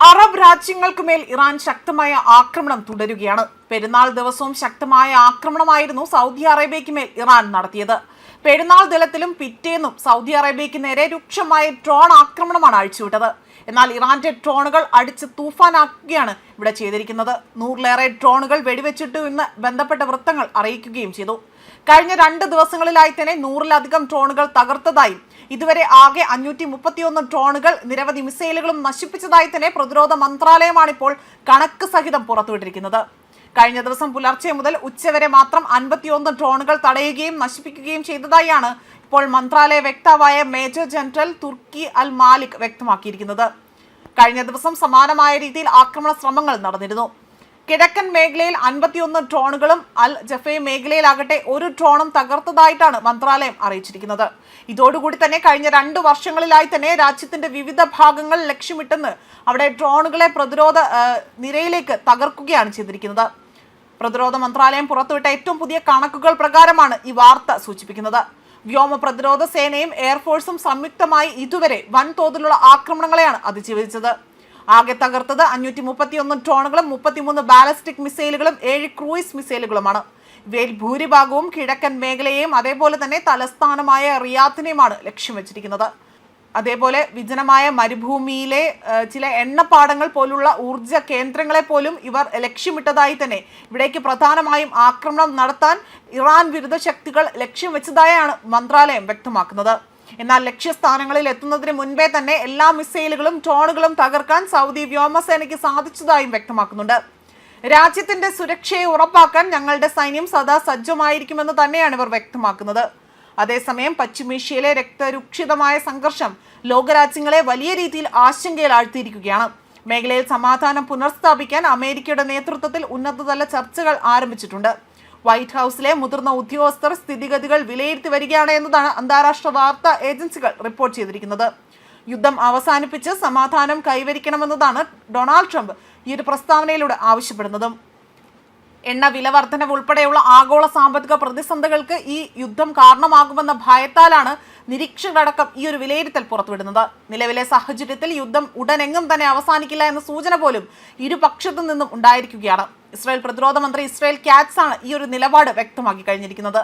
Arab രാജ്യങ്ങൾക്കുമേൽ Iran ശക്തമായ ആക്രമണം തുടരുകയാണ്. പെരുന്നാൾ ദിവസവും ശക്തമായ ആക്രമണമായിരുന്നു സൗദി അറേബ്യയ്ക്ക് മേൽ ഇറാൻ നടത്തിയത്. പെരുന്നാൾ ദിനത്തിലും പിറ്റേന്നും സൗദി അറേബ്യയ്ക്ക് നേരെ രൂക്ഷമായ ഡ്രോൺ ആക്രമണമാണ് അഴിച്ചുവിട്ടത്. എന്നാൽ ഇറാന്റെ ഡ്രോണുകൾ അടിച്ച് തൂഫാനാക്കുകയാണ് ഇവിടെ ചെയ്തിരിക്കുന്നത്. 100-ലേറെ ഡ്രോണുകൾ വെടിവെച്ചിട്ടു എന്ന് ബന്ധപ്പെട്ട വൃത്തങ്ങൾ അറിയിക്കുകയും ചെയ്തു. കഴിഞ്ഞ 2 ദിവസങ്ങളിലായി തന്നെ 100-ലധികം ഡ്രോണുകൾ തകർത്തതായും ഇതുവരെ ആകെ 531 ഡ്രോണുകൾ നിരവധി മിസൈലുകളും നശിപ്പിച്ചതായി തന്നെ പ്രതിരോധ മന്ത്രാലയമാണ് ഇപ്പോൾ കണക്ക് സഹിതം പുറത്തുവിട്ടിരിക്കുന്നത്. കഴിഞ്ഞ ദിവസം പുലർച്ചെ മുതൽ ഉച്ചവരെ മാത്രം 51 ഡ്രോണുകൾ തടയുകയും നശിപ്പിക്കുകയും ചെയ്തതായാണ് ഇപ്പോൾ മന്ത്രാലയ വക്താവായ മേജർ ജനറൽ തുർക്കി അൽ മാലിക് വ്യക്തമാക്കിയിരിക്കുന്നത്. കഴിഞ്ഞ ദിവസം സമാനമായ രീതിയിൽ ആക്രമണ ശ്രമങ്ങൾ നടന്നിരുന്നു. കിഴക്കൻ മേഖലയിൽ 51 ഡ്രോണുകളും അൽ ജഫേ മേഖലയിലാകട്ടെ 1 ഡ്രോണും തകർത്തതായിട്ടാണ് മന്ത്രാലയം അറിയിച്ചിരിക്കുന്നത്. ഇതോടുകൂടി തന്നെ കഴിഞ്ഞ 2 വർഷങ്ങളിലായി തന്നെ രാജ്യത്തിന്റെ വിവിധ ഭാഗങ്ങൾ ലക്ഷ്യമിട്ടെന്ന് അവിടെ ഡ്രോണുകളെ പ്രതിരോധ നിരയിലേക്ക് തകർക്കുകയാണ് ചെയ്തിരിക്കുന്നത്. പ്രതിരോധ മന്ത്രാലയം പുറത്തുവിട്ട ഏറ്റവും പുതിയ കണക്കുകൾ പ്രകാരമാണ് ഈ വാർത്ത സൂചിപ്പിക്കുന്നത്. വ്യോമ പ്രതിരോധ സേനയും എയർഫോഴ്സും സംയുക്തമായി ഇതുവരെ വൻതോതിലുള്ള ആക്രമണങ്ങളെയാണ് അതിജീവിച്ചത്. ആകെ തകർത്തത് 531 ഡ്രോണുകളും 33 ബാലിസ്റ്റിക് മിസൈലുകളും 7 ക്രൂയിസ് മിസൈലുകളുമാണ്. ഇവയിൽ ഭൂരിഭാഗവും കിഴക്കൻ മേഖലയെയും അതേപോലെ തന്നെ തലസ്ഥാനമായ റിയാദിനെയുമാണ് ലക്ഷ്യം വെച്ചിരിക്കുന്നത്. അതേപോലെ വിജനമായ മരുഭൂമിയിലെ ചില എണ്ണപ്പാടങ്ങൾ പോലുള്ള ഊർജ കേന്ദ്രങ്ങളെ പോലും ഇവർ ലക്ഷ്യമിട്ടതായി തന്നെ ഇവിടേക്ക് പ്രധാനമായും ആക്രമണം നടത്താൻ ഇറാൻ വിരുദ്ധ ശക്തികൾ ലക്ഷ്യം വെച്ചതായാണ് മന്ത്രാലയം വ്യക്തമാക്കുന്നത്. എന്നാൽ ലക്ഷ്യസ്ഥാനങ്ങളിൽ എത്തുന്നതിന് മുൻപേ തന്നെ എല്ലാ മിസൈലുകളും ഡ്രോണുകളും തകർക്കാൻ സൗദി വ്യോമസേനയ്ക്ക് സാധിച്ചതായും വ്യക്തമാക്കുന്നുണ്ട്. രാജ്യത്തിന്റെ സുരക്ഷയെ ഉറപ്പാക്കാൻ ഞങ്ങളുടെ സൈന്യം സദാ സജ്ജമായിരിക്കുമെന്ന് തന്നെയാണ് ഇവർ വ്യക്തമാക്കുന്നത്. അതേസമയം പശ്ചിമേഷ്യയിലെ രക്തരൂക്ഷിതമായ സംഘർഷം ലോകരാജ്യങ്ങളെ വലിയ രീതിയിൽ ആശങ്കയിൽ ആഴ്ത്തിയിരിക്കുകയാണ്. മേഖലയിൽ സമാധാനം പുനഃസ്ഥാപിക്കാൻ അമേരിക്കയുടെ നേതൃത്വത്തിൽ ഉന്നതതല ചർച്ചകൾ ആരംഭിച്ചിട്ടുണ്ട്. വൈറ്റ് ഹൗസിലെ മുതിർന്ന ഉദ്യോഗസ്ഥർ സ്ഥിതിഗതികൾ വിലയിരുത്തി വരികയാണ് എന്നതാണ് അന്താരാഷ്ട്ര വാർത്താ ഏജൻസികൾ റിപ്പോർട്ട് ചെയ്തിരിക്കുന്നത്. യുദ്ധം അവസാനിപ്പിച്ച് സമാധാനം കൈവരിക്കണമെന്നതാണ് ഡൊണാൾഡ് ട്രംപ് ഈ ഒരു പ്രസ്താവനയിലൂടെ ആവശ്യപ്പെടുന്നതും. എണ്ണ വില വർധനവ് ഉൾപ്പെടെയുള്ള ആഗോള സാമ്പത്തിക പ്രതിസന്ധികൾക്ക് ഈ യുദ്ധം കാരണമാകുമെന്ന ഭയത്താലാണ് നിരീക്ഷകരടക്കം ഈ ഒരു വിലയിരുത്തൽ പുറത്തുവിടുന്നത്. നിലവിലെ സാഹചര്യത്തിൽ യുദ്ധം ഉടനെങ്ങും തന്നെ അവസാനിക്കില്ല എന്ന സൂചന പോലും ഇരുപക്ഷത്തു നിന്നും ഉണ്ടായിരിക്കുകയാണ്. ഇസ്രായേൽ പ്രതിരോധ മന്ത്രി ഇസ്രായേൽ കാറ്റ്സ് ആണ് ഈ ഒരു നിലപാട് വ്യക്തമാക്കി കഴിഞ്ഞിരിക്കുന്നത്.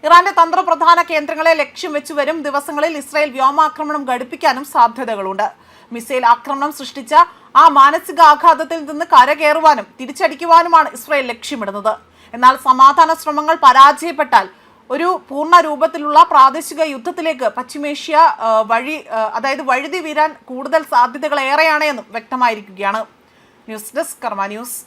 ഇറാന്റെ തന്ത്രപ്രധാന കേന്ദ്രങ്ങളെ ലക്ഷ്യം വെച്ച് വരും ദിവസങ്ങളിൽ ഇസ്രായേൽ വ്യോമാക്രമണം ഘടിപ്പിക്കാനും സാധ്യതകളുണ്ട്. മിസൈൽ ആക്രമണം സൃഷ്ടിച്ച ആ മാനസികാഘാതത്തിൽ നിന്ന് കരകയറുവാനും തിരിച്ചടിക്കുവാനുമാണ് ഇസ്രായേൽ ലക്ഷ്യമിടുന്നത്. എന്നാൽ സമാധാന ശ്രമങ്ങൾ പരാജയപ്പെട്ടാൽ ഒരു പൂർണ്ണ രൂപത്തിലുള്ള പ്രാദേശിക യുദ്ധത്തിലേക്ക് പശ്ചിമേഷ്യ വഴുതി വീരാൻ കൂടുതൽ സാധ്യതകൾ ഏറെയാണ് എന്നും വ്യക്തമായിരിക്കുകയാണ്. ന്യൂസ് ഡെസ്ക് കർമ്മ ന്യൂസ്.